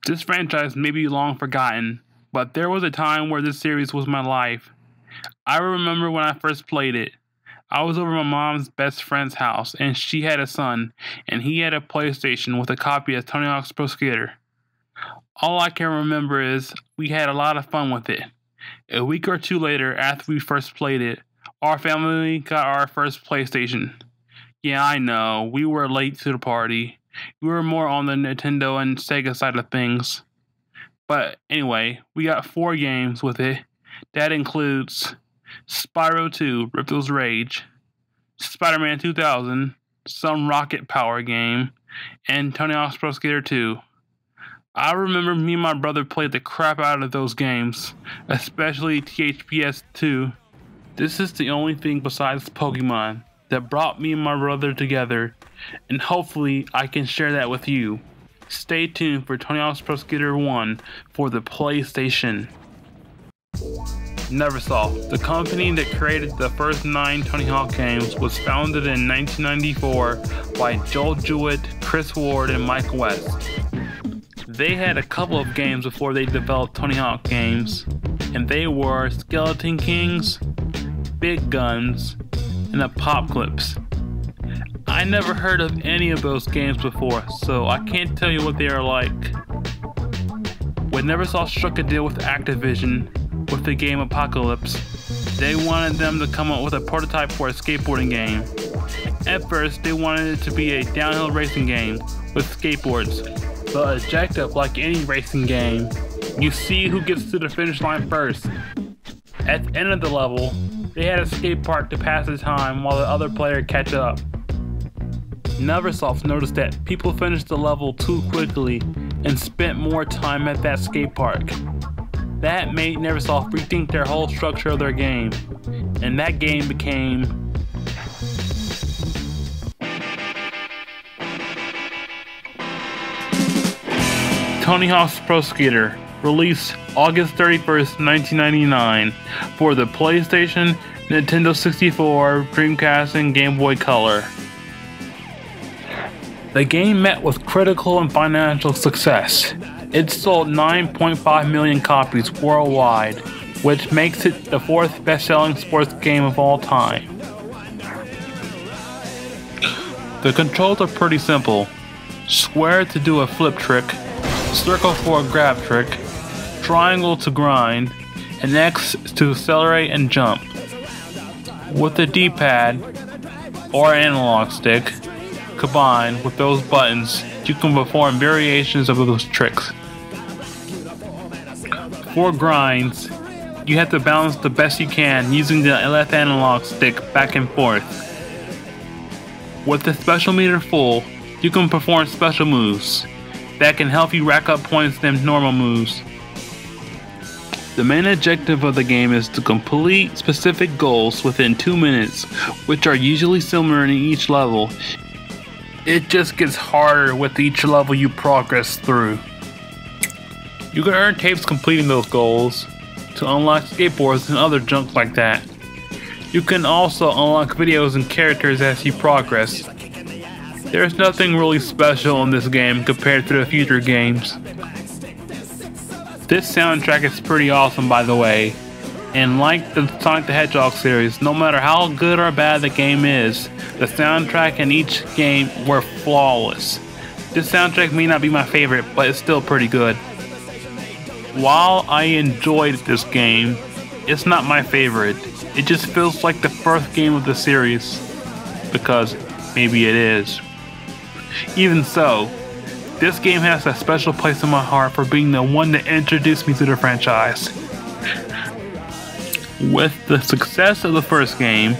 This franchise may be long forgotten, but there was a time where this series was my life. I remember when I first played it. I was over my mom's best friend's house, and she had a son, and he had a PlayStation with a copy of Tony Hawk's Pro Skater. All I can remember is we had a lot of fun with it. A week or two later, after we first played it, our family got our first PlayStation. Yeah, I know, we were late to the party. We were more on the Nintendo and Sega side of things. But anyway, we got 4 games with it. That includes Spyro 2, Ripto's Rage, Spider-Man 2000, some rocket power game, and Tony Hawk's Pro Skater 2. I remember me and my brother played the crap out of those games, especially THPS 2. This is the only thing besides Pokemon that brought me and my brother together, and hopefully I can share that with you. Stay tuned for Tony Hawk's Pro Skater 1 for the PlayStation. Neversoft, the company that created the first 9 Tony Hawk games, was founded in 1994 by Joel Jewett, Chris Ward, and Mike West. They had a couple of games before they developed Tony Hawk games, and they were Skeleton Kings, Big Guns, and Apocalypse. I never heard of any of those games before, so I can't tell you what they are like. When Neversoft struck a deal with Activision with the game Apocalypse, they wanted them to come up with a prototype for a skateboarding game. At first, they wanted it to be a downhill racing game with skateboards. The objective, like any racing game, you see who gets to the finish line first. At the end of the level, they had a skate park to pass the time while the other player catch up. Neversoft noticed that people finished the level too quickly and spent more time at that skate park. That made Neversoft rethink their whole structure of their game, and that game became Tony Hawk's Pro Skater, released August 31st, 1999 for the PlayStation, Nintendo 64, Dreamcast, and Game Boy Color. The game met with critical and financial success. It sold 9.5 million copies worldwide, which makes it the 4th best-selling sports game of all time. The controls are pretty simple. Square to do a flip trick, circle for a grab trick, triangle to grind, and X to accelerate and jump. With the D-pad or analog stick combined with those buttons, you can perform variations of those tricks. For grinds, you have to balance the best you can using the left analog stick back and forth. With the special meter full, you can perform special moves that can help you rack up points than normal moves. The main objective of the game is to complete specific goals within 2 minutes, which are usually similar in each level. It just gets harder with each level you progress through. You can earn tapes completing those goals to unlock skateboards and other junk like that. You can also unlock videos and characters as you progress. There's nothing really special in this game compared to the future games. This soundtrack is pretty awesome, by the way, and like the Sonic the Hedgehog series, no matter how good or bad the game is, the soundtrack in each game were flawless. This soundtrack may not be my favorite, but it's still pretty good. While I enjoyed this game, it's not my favorite. It just feels like the first game of the series, because maybe it is. Even so, this game has a special place in my heart for being the one that introduced me to the franchise. With the success of the first game,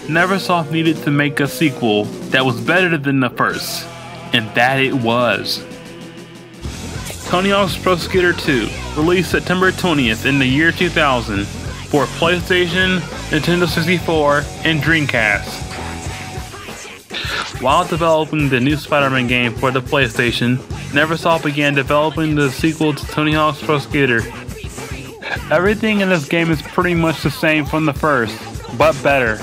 Neversoft needed to make a sequel that was better than the first, and that it was. Tony Hawk's Pro Skater 2, released September 20th in the year 2000 for PlayStation, Nintendo 64, and Dreamcast. While developing the new Spider-Man game for the PlayStation, Neversoft began developing the sequel to Tony Hawk's Pro Skater. Everything in this game is pretty much the same from the first, but better.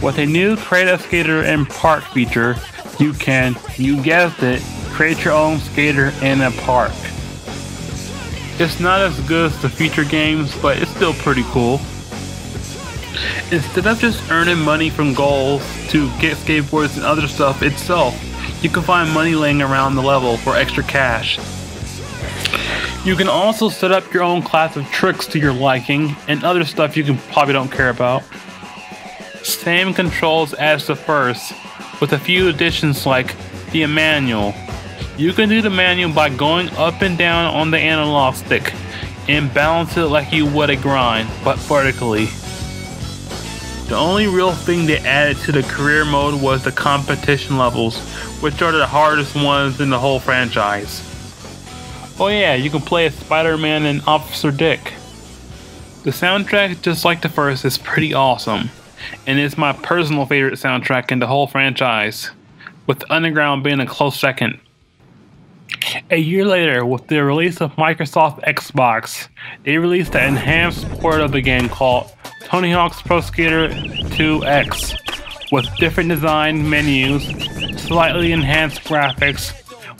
With a new Create a Skater in Park feature, you can, you guessed it, create your own skater in a park. It's not as good as the future games, but it's still pretty cool. Instead of just earning money from goals to get skateboards and other stuff itself, you can find money laying around the level for extra cash. You can also set up your own class of tricks to your liking and other stuff you probably don't care about. Same controls as the first, with a few additions like the manual. You can do the manual by going up and down on the analog stick and balance it like you would a grind, but vertically. The only real thing they added to the career mode was the competition levels, which are the hardest ones in the whole franchise. Oh yeah, you can play as Spider-Man and Officer Dick. The soundtrack, just like the first, is pretty awesome, and it's my personal favorite soundtrack in the whole franchise, with Underground being a close second. A year later, with the release of Microsoft Xbox, they released an enhanced port of the game called Tony Hawk's Pro Skater 2X, with different design menus, slightly enhanced graphics,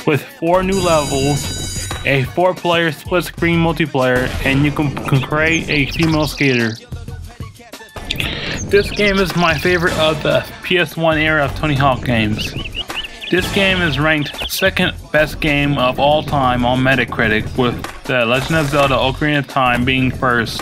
with 4 new levels, a 4-player split-screen multiplayer, and you can create a female skater. This game is my favorite of the PsOne era of Tony Hawk games. This game is ranked 2nd best game of all time on Metacritic, with The Legend of Zelda: Ocarina of Time being first.